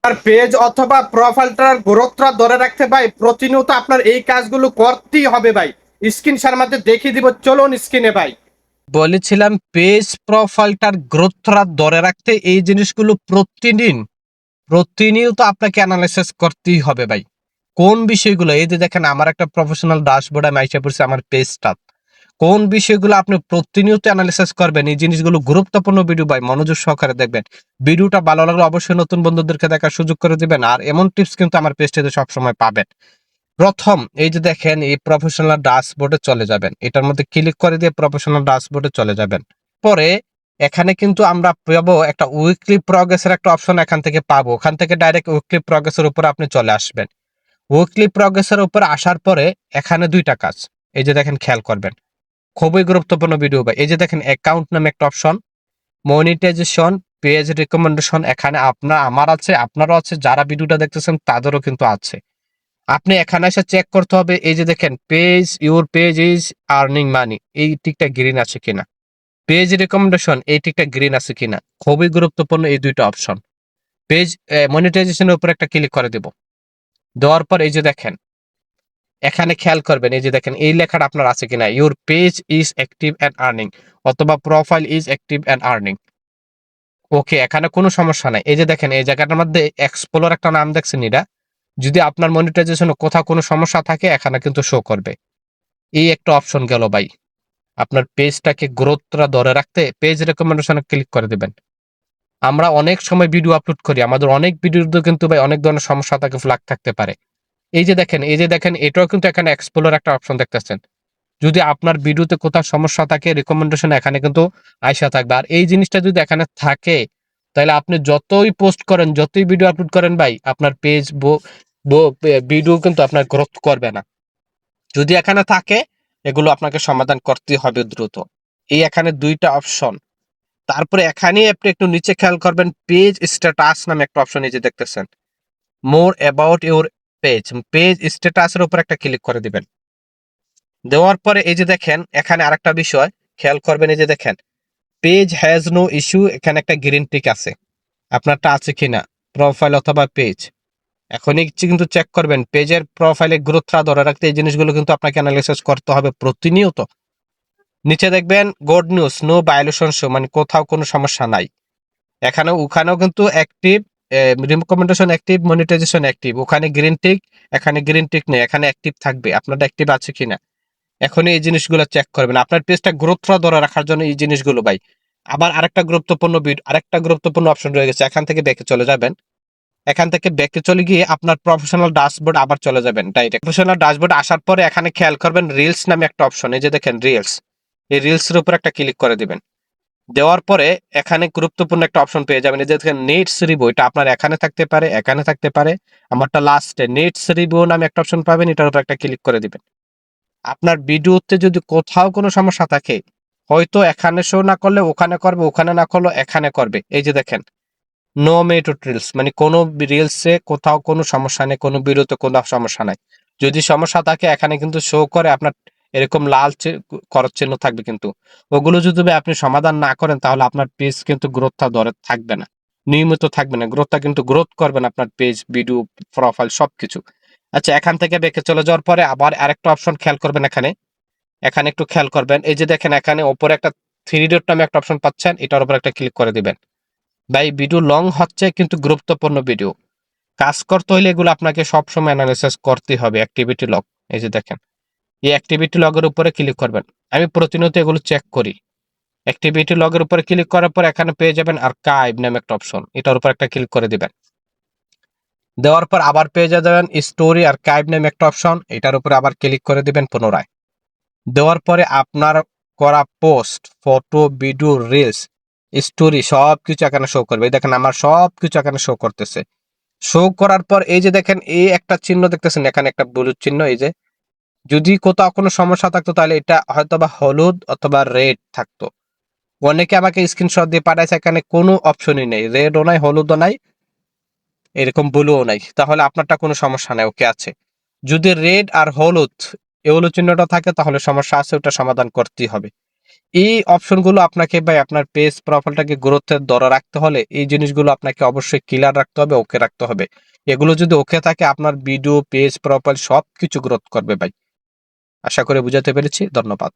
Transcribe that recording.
আর page অথবা প্রোফাইলটার গ্রোথটা ধরে রাখতে ভাই প্রতিনিয়ত আপনার এই কাজগুলো করতেই হবে ভাই। স্ক্রিন শার মধ্যে দেখিয়ে দিব, চলুন স্ক্রিনে ভাই। বলেছিলাম পেজ প্রোফাইলটার গ্রোথটা ধরে রাখতে এই জিনিসগুলো প্রতিনিয়ত আপনাকে অ্যানালাইসিস করতেই হবে ভাই। কোন বিষয়গুলো, এই যে দেখেন আমার একটা প্রফেশনাল ড্যাশবোর্ড আমি আইসা পড়ছি আমার পেজটা, কোন বিষয়গুলো আপনি প্রতিনিয়ত অ্যানালাইসিস করবেন, এই জিনিসগুলো গুরুত্বপূর্ণ ভিডিও ভাই, মনোযোগ সহকারে দেখবেন। ভিডিওটা ভালো লাগলে অবশ্যই নতুন বন্ধুদেরকে দেখার সুযোগ করে দিবেন। আর এমন টিপস কিন্তু আমার পেজটিতে সবসময় পাবেন। প্রথম এই যে দেখেন এই প্রফেশনাল ড্যাশবোর্ডে চলে যাবেন, এটার মধ্যে ক্লিক করে দিয়ে প্রফেশনাল ড্যাশবোর্ডে চলে যাবেন। পরে এখানে কিন্তু আমরা পাবো একটা উইকলি প্রগ্রেসের একটা অপশন, এখান থেকে পাবো, ওখান থেকে ডাইরেক্ট উইকলি প্রগ্রেসের উপর আপনি চলে আসবেন। উইকলি প্রগ্রেসের উপর আসার পরে এখানে দুইটা কাজ, এই যে দেখেন খেয়াল করবেন, খুবই গুরুত্বপূর্ণ ভিডিও ভাই। এই যে দেখেন অ্যাকাউন্ট নামে একটা অপশন, মনিটাইজেশন, পেজ রিকমেন্ডেশন, এখানে আমার আছে, আপনারও আছে, যারা ভিডিওটা দেখতেছেন তাদেরও কিন্তু আছে। আপনি এখানে এসে চেক করতে হবে, এই যে দেখেন page, your page is earning money, এই টিকটা গ্রিন আছে কিনা, পেজ রিকমেন্ডেশন এই টিকটা গ্রিন আছে কিনা, খুবই গুরুত্বপূর্ণ এই দুইটা অপশন। পেজ মনিটাইজেশনের উপর একটা ক্লিক করে দেব, দেওয়ার পর এই যে দেখেন এখানে খেয়াল করবেন, এই যে দেখেন এই লেখাটা আপনার আছে কিনা, your page is active and earning অথবা profile is active and earning. Okay, এখানে কোনো সমস্যা নাই। এই যে দেখেন এই জায়গাটার মধ্যে এক্সপ্লোর একটা নাম দেখছেন, এটা যদি আপনার মনিটাইজেশনে কোথাও কোনো সমস্যা থাকে এখানে কিন্তু শো করবে। এই একটা অপশন গেল ভাই। আপনার পেজটাকে গ্রোথটা ধরে রাখতে পেজ রেকমেন্ডেশনে ক্লিক করে দিবেন। আমরা অনেক সময় ভিডিও আপলোড করি, আমাদের অনেক ভিডিওতে কিন্তু ভাই অনেক ধরনের সমস্যা থাকে, ফ্ল্যাগ থাকতে পারে। এই যে দেখেন এটাও কিন্তু এখানে এক্সপ্লোর একটা অপশন দেখতেছেন। যদি আপনার ভিডিওতে কোথাও সমস্যা থাকে রিকমেন্ডেশন এখানে কিন্তু আইসা থাকবে। আর এই জিনিসটা যদি এখানে থাকে তাহলে আপনি যতই পোস্ট করেন, যতই ভিডিও আপলোড করেন ভাই, আপনার পেজ ভিডিও কিন্তু আপনার গ্রোথ করবে না। যদি এখানে থাকে এগুলো আপনাকে সমাধান করতে হবে দ্রুত। এই এখানে দুইটা অপশন। তারপরে এখানে আপনি একটু নিচে খেয়াল করবেন, পেজ স্ট্যাটাস নামে একটা অপশন এই যে দেখতেছেন, more about your page, page স্ট্যাটাসের উপর একটা ক্লিক করে দিবেন। দেওয়ার পরে এই যে দেখেন এখানে আরেকটা বিষয় খেয়াল করবেন, এই যে দেখেন পেজ হ্যাজ নো ইস্যু, এখানে একটা গ্রিন টিক আছে, আপনারটা আছে কিনা প্রোফাইল অথবা পেজ। এখনই কিন্তু চেক করবেন পেজের প্রোফাইলে গ্রোথটা ধরে রাখতে এই জিনিসগুলো কিন্তু আপনাকে অ্যানালাইসিস করতে হবে প্রতিনিয়ত। নিচে দেখবেন good news, no violation show, মানে কোথাও কোনো সমস্যা নাই। ওখানেও কিন্তু active, recommendation active, monetization active, ওখানে গ্রিন টিক, এখানে গ্রিন টিক নেই, এখানে অ্যাক্টিভ থাকবে, আপনারটা অ্যাক্টিভ আছে কিনা। এখনই এই জিনিসগুলো চেক করবেন আপনার পেজটা গ্রোথটা ধরে রাখার জন্য, এই জিনিসগুলো ভাই। আবার আরেকটা গুরুত্বপূর্ণ অপশন রয়ে গেছে, এখান থেকে ব্যাকে চলে যাবেন। এখান থেকে ব্যাকে চলে গিয়ে আপনার প্রফেশনাল ড্যাশবোর্ড আবার চলে যাবেন ডাইরেক্ট। প্রফেশনাল ড্যাশবোর্ড আসার পরে এখানে খেয়াল করবেন রিলস নামে একটা অপশন, এই যে দেখেন রিলস, এই রিলসের উপর একটা ক্লিক করে দিবেন। দেওয়ার পরে এখানে গুরুত্বপূর্ণ একটা অপশন পেয়ে যাবেন, এই যে দেখেন নেটস রিভিউ, এটা আপনার এখানে থাকতে পারে, এখানে থাকতে পারে। আমারটা লাস্টে নেটস রিভিউ নামে একটা অপশন পাবেন, এটার উপর একটা ক্লিক করে দিবেন। আপনার ভিডিওতে যদি কোথাও কোনো সমস্যা থাকে, হয়তো এখানে শো না করলে ওখানে করবে, ওখানে না করলে এখানে করবে। এই যে দেখেন নো মেটড রিলস, মানে কোনো রিলসে কোথাও কোনো সমস্যা নেই, কোনো ভিডিওতে কোনো সমস্যা নাই। যদি সমস্যা থাকে এখানে কিন্তু শো করে আপনার এরকম লাল করত চিহ্ন থাকবে, কিন্তু ওগুলো যদি আপনি সমাধান না করেন তাহলে আপনার পেজ কিন্তু গ্রোথটা ধরে থাকবে না, নিয়মিত থাকবে না, গ্রোথটা কিন্তু গ্রোথ করবে না আপনার পেজ, ভিডিও, প্রোফাইল সবকিছু। আচ্ছা, এখান থেকে বেঁকে চলে যাওয়ার পরে আবার আরেকটা অপশন খেয়াল করবেন, এখানে এখানে একটু খেয়াল করবেন, এই যে দেখেন এখানে ওপরে একটা থ্রি ডট নামে একটা অপশন পাচ্ছেন, এটার উপর একটা ক্লিক করে দিবেন। ভাই ভিডিও লং হচ্ছে কিন্তু গুরুত্বপূর্ণ ভিডিও, কাজ করতে হলে এগুলো আপনাকে সবসময় অ্যানালাইসিস করতে হবে। অ্যাক্টিভিটি লগ, এই যে দেখেন এই অ্যাক্টিভিটি লগের উপরে ক্লিক করবেন। আমি প্রতিনিয়ত এগুলো চেক করি। অ্যাক্টিভিটি লগের উপরে ক্লিক করার পর এখানে পেয়ে যাবেন আর্কাইভ নামে একটা অপশন, এটার উপর একটা ক্লিক করে দিবেন। দেওয়ার পর আবার পেয়ে যাবেন স্টোরি আর্কাইভ নামে একটা অপশন, এটার উপরে আবার ক্লিক করে দিবেন পুনরায়। দেওয়ার পরে আপনার করা post, photo, video, reels, story সবকিছু এখানে শো করবে। এই দেখেন আমার সবকিছু এখানে শো করতেছে। শো করার পর এই যে দেখেন এই একটা চিহ্ন দেখতেছেন, এখানে একটা ব্লু চিহ্ন, এই যে যদি কোথাও কোনো সমস্যা থাকতো তাহলে এটা হয়তো বা হলুদ অথবা রেড থাকতো। অনেকে আমাকে স্ক্রিনশট দিয়ে পাঠাইছে, এখানে কোনো অপশনই নেই, রেডও নাই, হলুদও নাই, এরকম ব্লুও নাই, তাহলে আপনারটা কোনো সমস্যা নাই, ওকে আছে। যদি রেড আর হলুদ এগুলো চিহ্নটা থাকে তাহলে সমস্যা আছে, ওটা সমাধান করতেই হবে। এই অপশনগুলো আপনাকে ভাই আপনার পেজ প্রোফাইলটাকে গ্রোথের ধরে রাখতে হলে এই জিনিসগুলো আপনাকে অবশ্যই ক্লিয়ার রাখতে হবে, ওকে রাখতে হবে। এগুলো যদি ওকে থাকে আপনার ভিডিও, পেজ, প্রোফাইল সবকিছু গ্রোথ করবে ভাই। আশা করি বুঝাতে পেরেছি। ধন্যবাদ।